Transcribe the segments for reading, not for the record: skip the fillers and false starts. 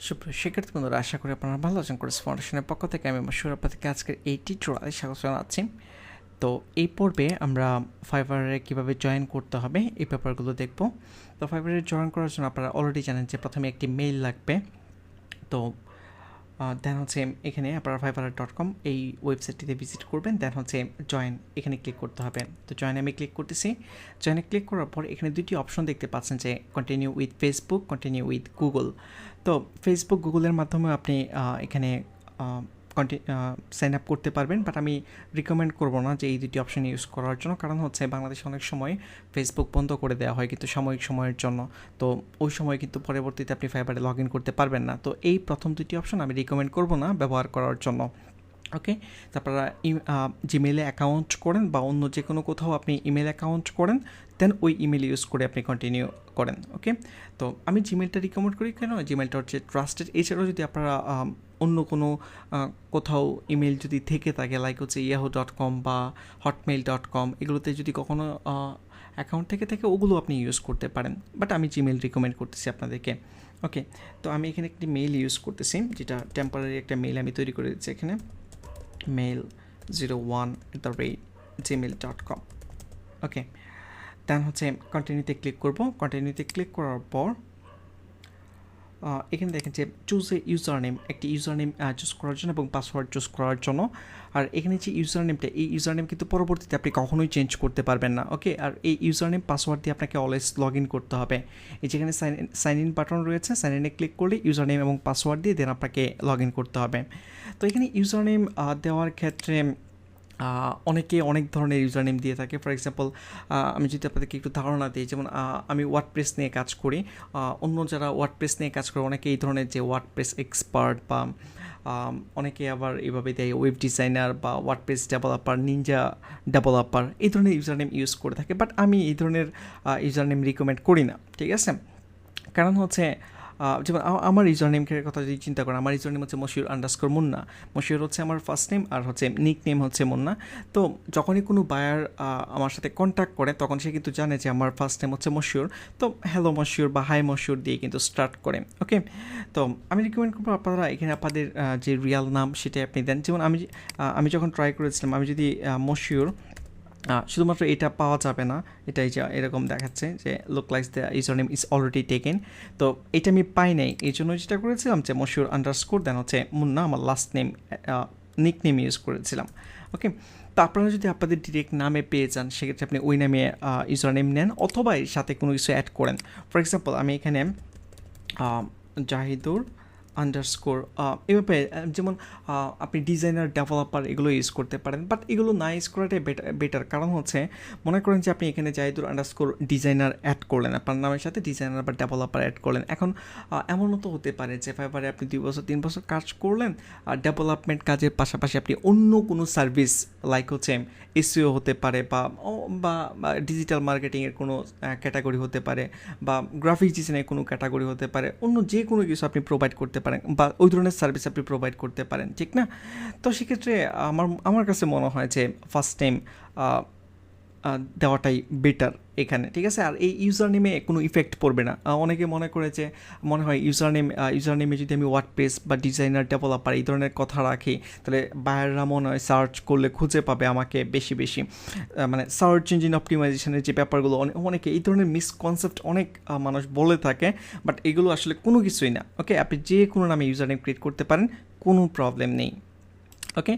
সুপ্রিয় শিক্ষার্থী বন্ধুরা, আশা করি আপনারা ভালো আছেন। কোর্স ফাউন্ডেশনের পক্ষ থেকে আমি মশুর আপনাদেরকে আজকের এই টিউটোরিয়ালে স্বাগত জানাচ্ছি। তো এই পর্বে আমরা ফাইবারে কীভাবে জয়েন করতে হবে এই ব্যাপারগুলো দেখব। তো ফাইবারে জয়েন করার জন্য আপনারা অলরেডি জানেন যে প্রথমে একটি মেইল লাগবে। তো দেন হচ্ছে এখানে আপনারা fiverr.com এই ওয়েবসাইটটিতে ভিজিট করবেন। দেন হচ্ছে জয়েন এখানে ক্লিক করতে হবে। তো জয়েন আমি ক্লিক করতেছি। জয়েনে ক্লিক করার পর এখানে দুইটি অপশন দেখতে পাচ্ছেন যে continue with Facebook, continue with Google. তো ফেসবুক গুগলের মাধ্যমে আপনি এখানে সাইন আপ করতে পারবেন, বাট আমি রিকমেন্ড করবো না যে এই দুটি অপশন ইউজ করার জন্য। কারণ হচ্ছে বাংলাদেশে অনেক সময় ফেসবুক বন্ধ করে দেওয়া হয় কিন্তু সাময়িক সময়ের জন্য। তো ওই সময় কিন্তু পরবর্তীতে আপনি ফাইবারে লগ ইন করতে পারবেন না। তো এই প্রথম দুটি অপশন আমি রিকমেন্ড করবো না ব্যবহার করার জন্য। ওকে, তারপরে জিমেলে অ্যাকাউন্ট করেন বা অন্য যে কোনো কোথাও আপনি ইমেল অ্যাকাউন্ট করেন, দেন ওই ইমেল ইউজ করে আপনি কন্টিনিউ করেন। ওকে, তো আমি জিমেলটা রিকমেন্ড করি কেন, জিমেলটা হচ্ছে ট্রাস্টেড। এছাড়াও যদি আপনারা অন্য কোনো কোথাও ইমেল যদি থেকে থাকে, লাইক হচ্ছে yahoo.com বা hotmail.com, এগুলোতে যদি কখনো অ্যাকাউন্ট থেকে থাকে ওগুলো আপনি ইউজ করতে পারেন, বাট আমি জিমেল রিকমেন্ড করতেছি আপনাদেরকে। ওকে, তো আমি এখানে একটি মেইল ইউজ করতেছি, যেটা টেম্পোরারি একটা মেইল আমি তৈরি করে দিচ্ছি এখানে, mail01@gmail.com। ওকে, দেন হচ্ছে কন্টিনিউতে ক্লিক করব। কন্টিনিউতে ক্লিক করার পর এখানে দেখেন যে চুজ এ ইউজার নেম, একটি ইউজার নেম চুজ করার জন্য এবং পাসওয়ার্ড চুজ করার জন্য। আর এখানে যে ইউজার নেমটা, এই ইউজার নেম কিন্তু পরবর্তীতে আপনি কখনোই চেঞ্জ করতে পারবেন না। ওকে, আর এই ইউজার নেম পাসওয়ার্ড দিয়ে আপনাকে অলওয়েজ লগ ইন করতে হবে। এই যেখানে সাইন ইন বাটন রয়েছে, সাইন ইনে ক্লিক করলে ইউজার নেম এবং পাসওয়ার্ড দিয়ে দেন আপনাকে লগ ইন করতে হবে। তো এখানে ইউজার নেম দেওয়ার ক্ষেত্রে অনেকে অনেক ধরনের ইউজার নেম দিয়ে থাকে। ফর এক্সাম্পল, আমি যদি আপনাদেরকে একটু ধারণা দিই, যেমন আমি ওয়ার্ডপ্রেস নিয়ে কাজ করি, অন্য যারা ওয়ার্ডপ্রেস নিয়ে কাজ করে অনেকে এই ধরনের যে ওয়ার্ডপ্রেস এক্সপার্ট বা অনেকে আবার এইভাবে দেয় ওয়েব ডিজাইনার বা ওয়ার্ডপ্রেস ডেভেলপার, নিনজা ডেভেলপার, এই ধরনের ইউজার নেম ইউজ করে থাকে। বাট আমি এই ধরনের ইউজার নেম রিকমেন্ড করি না, ঠিক আছে? কারণ হচ্ছে যেমন আমার ইউজার নেমের কথা যদি চিন্তা করেন, আমার ইউজার নেম হচ্ছে মশিউর _ মুন্না। মশিউর হচ্ছে আমার ফার্স্ট নেম আর হচ্ছে নিক নেম হচ্ছে মুন্না। তো যখনই কোনো বায়ার আমার সাথে কন্ট্যাক্ট করে তখন সে কিন্তু জানে যে আমার ফার্স্ট নেম হচ্ছে মশিউর, তো হ্যালো মশিউর বা হাই মশিউর দিয়ে কিন্তু স্টার্ট করে। ওকে, তো আমি রিকমেন্ড করবো আপনারা এখানে আপনাদের যে রিয়াল নাম সেটাই আপনি দেন। যেমন আমি যখন ট্রাই করেছিলাম, আমি যদি মশিউর, শুধুমাত্র এটা পাওয়া যাবে না, এটাই যে এরকম দেখাচ্ছে যে look like the user name is already taken. তো এটা আমি পাই নাই, এই জন্য যেটা করেছিলাম যে মশিউর _ দেন হচ্ছে মুন্না আমার last name, nick name use করেছিলাম। ওকে, তো আপনারা যদি আপনাদের ডিরেক্ট নামে পেয়ে যান সেক্ষেত্রে আপনি ওই নামে ইউজার নেম নেন অথবা এর সাথে কোনো কিছু অ্যাড করেন। ফর এক্সাম্পল, আমি এখানে জাহিদুর _ এভাবে, যেমন আপনি ডিজাইনার ডেভেলপার এগুলো ইউজ করতে পারেন, বাট এগুলো না ইউজ করাটাই বেটার। কারণ হচ্ছে মনে করেন যে আপনি এখানে জাহিদুর _ ডিজাইনার অ্যাড করলেন, আপনার নামের সাথে ডিজাইনার বা ডেভেলপার অ্যাড করলেন। এখন এমনও তো হতে পারে যে ফাইবারে আপনি 2 বছর 3 বছর কাজ করলেন, আর ডেভেলপমেন্ট কাজের পাশাপাশি আপনি অন্য কোনো সার্ভিস লাইক হচ্ছে এসইও হতে পারে বা ডিজিটাল মার্কেটিংয়ের কোনো ক্যাটাগরি হতে পারে বা গ্রাফিক্স ডিজাইনের কোনো ক্যাটাগরি হতে পারে, অন্য যে কোনো কিছু আপনি প্রোভাইড করতে পারেন বা ওই ধরনের সার্ভিস আপনি প্রোভাইড করতে পারেন, ঠিক না? তো সেক্ষেত্রে আমার কাছে মনে হয় যে ফার্স্ট টাইম দেওয়াটাই বেটার এখানে, ঠিক আছে? আর এই ইউজার নেমে কোনো ইফেক্ট পড়বে না। অনেকে মনে হয় ইউজার নেমে যদি আমি ওয়ার্ডপ্রেস বা ডিজাইনার ডেভেলপার এই ধরনের কথা রাখি, তাহলে বায়াররা মনে হয় সার্চ করলে খুঁজে পাবে আমাকে বেশি বেশি, মানে সার্চ ইঞ্জিন অপটিমাইজেশনের যে ব্যাপারগুলো অনেকে এই ধরনের মিসকনসেপ্ট অনেক মানুষ বলে থাকে, বাট এগুলো আসলে কোনো কিছুই না। ওকে, আপনি যে কোনো নামে ইউজার নেম ক্রিয়েট করতে পারেন, কোনো প্রবলেম নেই। ওকে,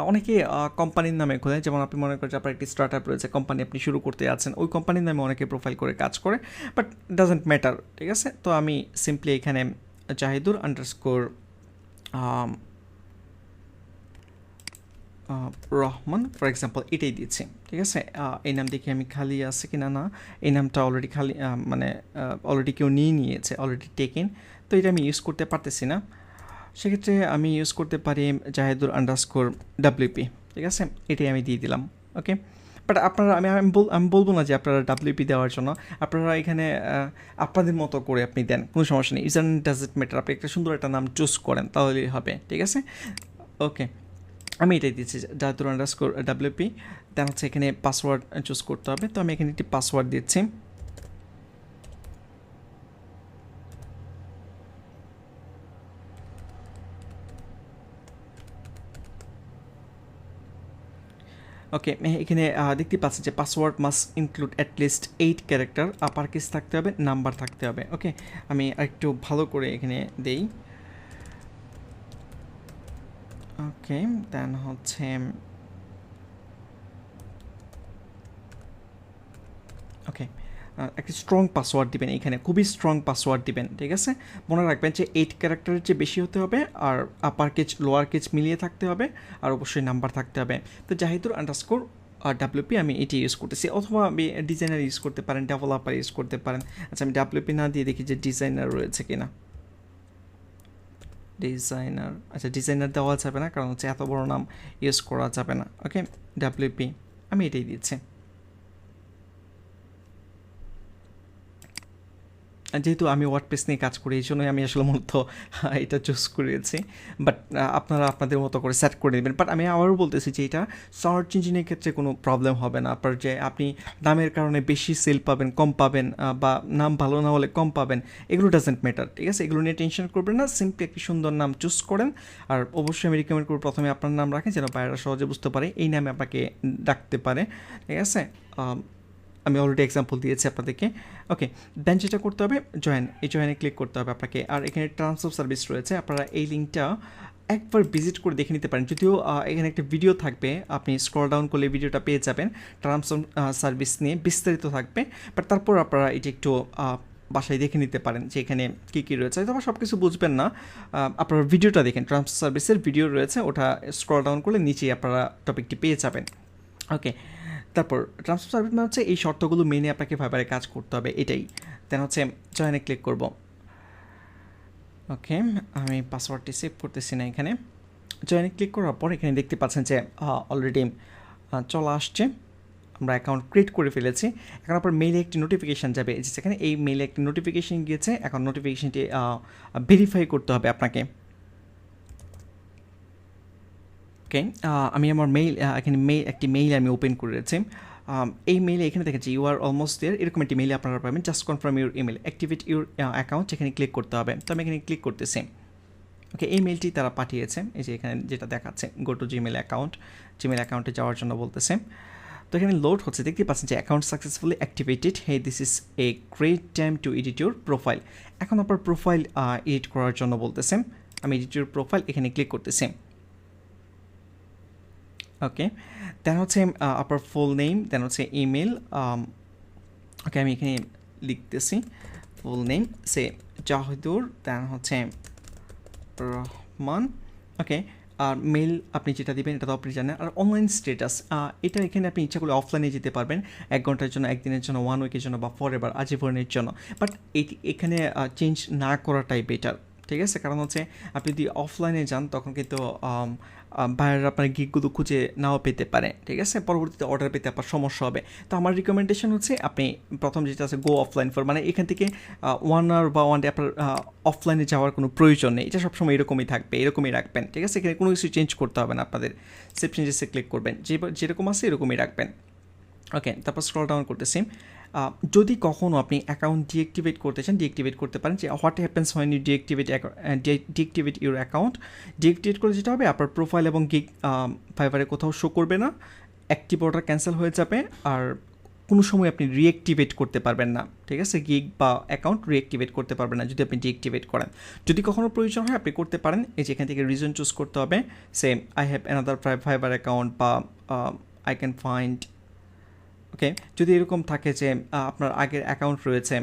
অনেকে কোম্পানির নামে খোলে, যেমন আপনি মনে করেন যে আপনার একটি স্টার্ট আপ রয়েছে, কোম্পানি আপনি শুরু করতে যাচ্ছেন, ওই কোম্পানির নামে অনেকে প্রোফাইল করে কাজ করে, বাট ডাজেন্ট ম্যাটার, ঠিক আছে? তো আমি সিম্পলি এখানে জাহিদুর _ রহমান ফর এক্সাম্পল এটাই দিচ্ছি, ঠিক আছে? এই নাম দেখি আমি খালি আছে কি না, এই নামটা অলরেডি খালি, মানে অলরেডি কেউ নিয়েছে, অলরেডি টেকেন, তো এটা আমি ইউজ করতে পারতেছি না। সেক্ষেত্রে আমি ইউজ করতে পারি জাহিদুর _ WP, ঠিক আছে? এটাই আমি দিয়ে দিলাম। ওকে, বাট আপনারা আমি বলবো না যে আপনারা WP দেওয়ার জন্য, আপনারা এখানে আপনাদের মতো করে আপনি দেন, কোনো সমস্যা নেই। ইউজার ডাজন্ট ম্যাটার, আপনি একটা সুন্দর একটা নাম চুজ করেন তাহলেই হবে, ঠিক আছে? ওকে, আমি এটাই দিচ্ছি জাহিদুর _ WP। দেন হচ্ছে এখানে পাসওয়ার্ড চুজ করতে হবে, তো আমি এখানে একটি পাসওয়ার্ড দিচ্ছি। ওকে, এখানে দেখতে পাচ্ছেন যে password must include at least 8 character, upper case থাকতে হবে, নাম্বার থাকতে হবে। ওকে, আমি একটু ভালো করে এখানে দেই। ওকে, দেন হচ্ছে ওকে, একটা স্ট্রং পাসওয়ার্ড দিবেন, এখানে খুবই স্ট্রং পাসওয়ার্ড দিবেন, ঠিক আছে। মনে রাখবেন যে 8 ক্যারেক্টারের চেয়ে বেশি হতে হবে, আর আপার কেস লোয়ার কেস মিলিয়ে থাকতে হবে, আর অবশ্যই নাম্বার থাকতে হবে। তো জাহিদুর আন্ডারস্কোর আর ডাব্লিউপি আমি এটি ইউজ করতেছি, অথবা আমি ডিজাইনার ইউজ করতে পারেন, ডেভেলপার ইউজ করতে পারেন। আচ্ছা, আমি ডাব্লিউপি না দিয়ে দেখি যে ডিজাইনার রয়েছে কিনা। ডিজাইনার, আচ্ছা ডিজাইনার দেওয়া যাবে না, কারণ হচ্ছে এত বড় নাম ইউজ করা যাবে না। ওকে, ডাব্লিউপি আমি এটাই দিচ্ছি। যেহেতু আমি ওয়ার্ডপ্রেস নিয়ে কাজ করি, এই জন্যই আমি আসলে মূলত এটা চুজ করেছি। বাট আপনারা আপনাদের মতো করে সেট করে নেবেন। বাট আমি আবারও বলতেছি যে এটা সার্চ ইঞ্জিনের ক্ষেত্রে কোনো প্রবলেম হবে না। আপনার যে আপনি দামের কারণে বেশি সেল পাবেন, কম পাবেন, বা নাম ভালো না হলে কম পাবেন, এগুলো ডাজেন্ট ম্যাটার, ঠিক আছে। এগুলো নিয়ে টেনশন করবেন না, সিম্পলি একটি সুন্দর নাম চুজ করেন। আর অবশ্যই আমি রিকমেন্ড করব প্রথমে আপনার নাম রাখেন, যেন বাইরেরা সহজে বুঝতে পারে এই নামে আপনাকে ডাকতে পারে, ঠিক আছে। আমি অলরেডি এক্সাম্পল দিয়েছি আপনাদেরকে। ওকে, দেন যেটা করতে হবে জয়েন, এই জয়েনে ক্লিক করতে হবে আপনাকে। আর এখানে টার্মস অফ সার্ভিস রয়েছে, আপনারা এই লিঙ্কটা একবার ভিজিট করে দেখে নিতে পারেন। যদিও এখানে একটা ভিডিও থাকবে, আপনি স্ক্রল ডাউন করলে ভিডিওটা পেয়ে যাবেন, টার্মস অফ সার্ভিস নিয়ে বিস্তারিত থাকবে। বাট তারপর আপনারা এটি একটু বাসায় দেখে নিতে পারেন যে এখানে কী কী রয়েছে। হয়তো সব কিছু বুঝবেন না, আপনারা ভিডিওটা দেখেন, টার্মস অফ সার্ভিসের ভিডিও রয়েছে, ওটা স্ক্রল ডাউন করলে নিচেই আপনারা টপিকটি পেয়ে যাবেন। ওকে, তারপর টার্মস অফ সার্ভিস মানে হচ্ছে এই শর্তগুলো মেনে আপনাকে ফাইবারে কাজ করতে হবে, এটাই। দেন হচ্ছে জয়েনে ক্লিক করব। ওকে, আমি পাসওয়ার্ডটি সেভ করতেছি না এখানে। জয়েনে ক্লিক করার পর এখানে দেখতে পাচ্ছেন যে অলরেডি চলে আসছে, আমরা অ্যাকাউন্ট ক্রিয়েট করে ফেলেছি। এখন আপনার মেইলে একটি নোটিফিকেশান যাবে, যেখানে এই মেইলে একটি নোটিফিকেশান গিয়েছে, এখন নোটিফিকেশানটি ভেরিফাই করতে হবে আপনাকে। ওকে, আমি আমার মেইল এখানে একটি মেইল আমি ওপেন করেছি। এই মেইলে এখানে দেখেছি ইউ আর অলমোস্ট দেয়ার, এরকম একটি মেইলে আপনারা পাবেন। Just confirm your email, activate your account, এখানে ক্লিক করতে হবে। তো আমি এখানে ক্লিক করতেছি। ওকে, এই মেইলটি তারা পাঠিয়েছে, এই যে এখানে যেটা দেখাচ্ছে go to Gmail account, Gmail অ্যাকাউন্টে যাওয়ার জন্য বলতেছে। তো এখানে লোড হচ্ছে, দেখতে পাচ্ছেন যে account successfully activated, hey this is a great time to edit your profile. এখন আপনার প্রোফাইল এডিট করার জন্য বলতেছে। আমি এডিট ইউর প্রোফাইল এখানে ক্লিক করতেছি। ওকে, দেন হচ্ছে আপনার ফুল নেম, দেন হচ্ছে ইমেল। ওকে, আমি এখানে লিখতেছি ফুল নেম সে জাহিদুর, দেন হচ্ছে রহমান। ওকে, আর মেল আপনি যেটা দিবেন এটা তো আপনি জানেন। আর অনলাইন স্ট্যাটাস, এটা এখানে আপনি ইচ্ছা করলে অফলাইনে যেতে পারবেন, 1 ঘন্টার জন্য, 1 দিনের জন্য, 1 উইকের জন্য, বা ফরএভার আজীবনের জন্য। বাট এখানে চেঞ্জ না করাটাই বেটার, ঠিক আছে। কারণ হচ্ছে আপনি যদি অফলাইনে যান তখন কিন্তু বাইরের আপনার গিগগুলো খুঁজে নাও পেতে পারে, ঠিক আছে। পরবর্তীতে অর্ডার পেতে আপনার সমস্যা হবে। তো আমার রিকমেন্ডেশন হচ্ছে আপনি প্রথম যেটা আছে গো অফলাইন ফর, মানে এখান থেকে 1 আওয়ার বা 1 ডে আপনার অফলাইনে যাওয়ার কোনো প্রয়োজন নেই, এটা সবসময় এরকমই থাকবে, এরকমই রাখবেন, ঠিক আছে। এখানে কোনো কিছু চেঞ্জ করতে হবে না আপনাদের। সেভ চেঞ্জেসে ক্লিক করবেন, যেরকম আছে এরকমই রাখবেন। ওকে, তারপর স্ক্রল ডাউন করতেছি। যদি কখনও আপনি অ্যাকাউন্ট ডিঅ্যাক্টিভেট করতে চান, ডিঅ্যাক্টিভেট করতে পারেন। যে what happens when you deactivate your account, deactivate করে যেটা হবে আপনার প্রোফাইল এবং গিগ ফাইবারে কোথাও শো করবে না, অ্যাক্টিভ অর্ডার ক্যান্সেল হয়ে যাবে, আর কোনো সময় আপনি রিঅ্যাক্টিভেট করতে পারবেন না, ঠিক আছে। গিগ বা অ্যাকাউন্ট রিঅ্যাক্টিভেট করতে পারবেন না যদি আপনি ডিঅ্যাক্টিভেট করেন। যদি কখনো প্রয়োজন হয় আপনি করতে পারেন, এই যে এখান থেকে রিজন চুজ করতে হবে। Same I have another fibre account, বা আই ক্যান ফাইন্ড। ওকে, যদি এরকম থাকে যে আপনার আগের অ্যাকাউন্ট রয়েছে,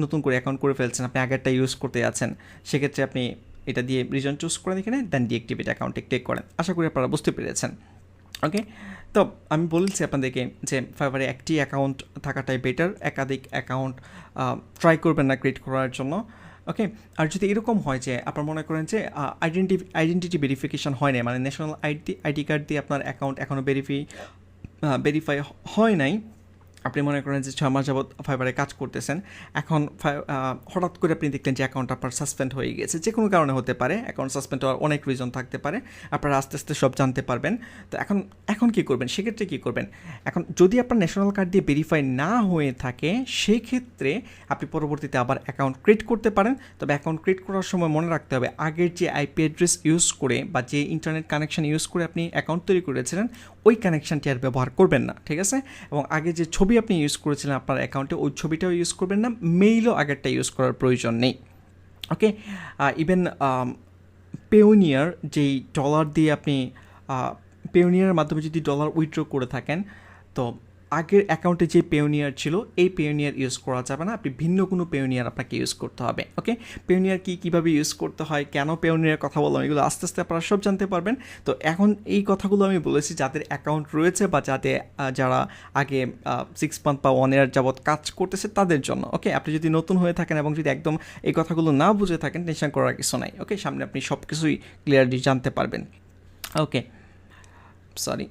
নতুন করে অ্যাকাউন্ট করে ফেলছেন, আপনি আগেরটা ইউজ করতে যাচ্ছেন, সেক্ষেত্রে আপনি এটা দিয়ে রিজন চুজ করেন এখানে, দেন ডিঅ্যাক্টিভেট অ্যাকাউন্টে ক্লিক করেন। আশা করি আপনারা বুঝতে পেরেছেন। ওকে, তো আমি বলছি আপনাদেরকে যে ফাইবারে একটি অ্যাকাউন্ট থাকাটাই বেটার, একাধিক অ্যাকাউন্ট ট্রাই করবেন না ক্রিয়েট করার জন্য। ওকে, আর যদি এরকম হয় যে আপনার মনে করেন যে আইডেন্টিটি ভেরিফিকেশন হয় না, মানে ন্যাশনাল আইডি কার্ড দিয়ে আপনার অ্যাকাউন্ট এখনও ভেরিফাই হয় নাই, আপনি মনে করেন যে 6 মাস যাবৎ ফাইবারে কাজ করতেছেন, এখন হঠাৎ করে আপনি দেখলেন যে অ্যাকাউন্ট আপনার সাসপেন্ড হয়ে গেছে, যে কোনো কারণে হতে পারে, অ্যাকাউন্ট সাসপেন্ড হওয়ার অনেক রিজন থাকতে পারে, আপনারা আস্তে আস্তে সব জানতে পারবেন। তো এখন কী করবেন, সেক্ষেত্রে কী করবেন, এখন যদি আপনার ন্যাশনাল কার্ড দিয়ে ভেরিফাই না হয়ে থাকে, সেই ক্ষেত্রে আপনি পরবর্তীতে আবার অ্যাকাউন্ট ক্রিয়েট করতে পারেন। তবে অ্যাকাউন্ট ক্রিয়েট করার সময় মনে রাখতে হবে আগের যে আইপি অ্যাড্রেস ইউজ করে বা যে ইন্টারনেট কানেকশন ইউজ করে আপনি অ্যাকাউন্ট তৈরি করেছিলেন, ওই কানেকশানটি আর ব্যবহার করবেন না, ঠিক আছে? এবং আগে যে ছবি আপনি ইউজ করেছিলেন আপনার অ্যাকাউন্টে, ওই ছবিটাও ইউজ করবেন না, মেইলও আগেরটা ইউজ করার প্রয়োজন নেই। ওকে, ইভেন পেওনিয়ার যেই ডলার দিয়ে আপনি পেওনিয়ারের মাধ্যমে যদি ডলার উইথড্র করে থাকেন, তো আগের অ্যাকাউন্টে যে পেওনিয়ার ছিল এই পেওনিয়ার ইউজ করা যাবে না, আপনি ভিন্ন কোনো পেওনিয়ার আপনাকে ইউজ করতে হবে। ওকে, পেওনিয়ার কীভাবে ইউজ করতে হয়, কেন পেওনিয়ার কথা বললাম, এগুলো আস্তে আস্তে আপনারা সব জানতে পারবেন। তো এখন এই কথাগুলো আমি বলেছি যাদের অ্যাকাউন্ট রয়েছে বা যারা আগে 6 মান্থ বা 1 ইয়ার যাবৎ কাজ করতেছে তাদের জন্য। ওকে, আপনি যদি নতুন হয়ে থাকেন এবং যদি একদম এই কথাগুলো না বুঝে থাকেন, টেনশন করার কিছু নাই। ওকে, সামনে আপনি সব কিছুই ক্লিয়ারলি জানতে পারবেন। ওকে, সরি,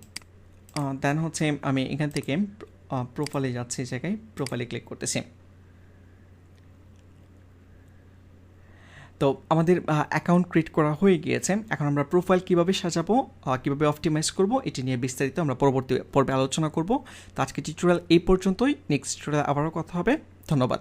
দেন হচ্ছে আমি এখান থেকে প্রোফাইলে যাচ্ছি, এই জায়গায় প্রোফাইলে ক্লিক করতেছি। তো আমাদের অ্যাকাউন্ট ক্রিয়েট করা হয়ে গিয়েছে। এখন আমরা প্রোফাইল কীভাবে সাজাবো, কীভাবে অপটিমাইজ করব, এটি নিয়ে বিস্তারিত আমরা পরবর্তী পর্বে আলোচনা করব। তো আজকে টিউটোরিয়াল এই পর্যন্তই, নেক্সট টিউটোরিয়াল আবারও কথা হবে। ধন্যবাদ।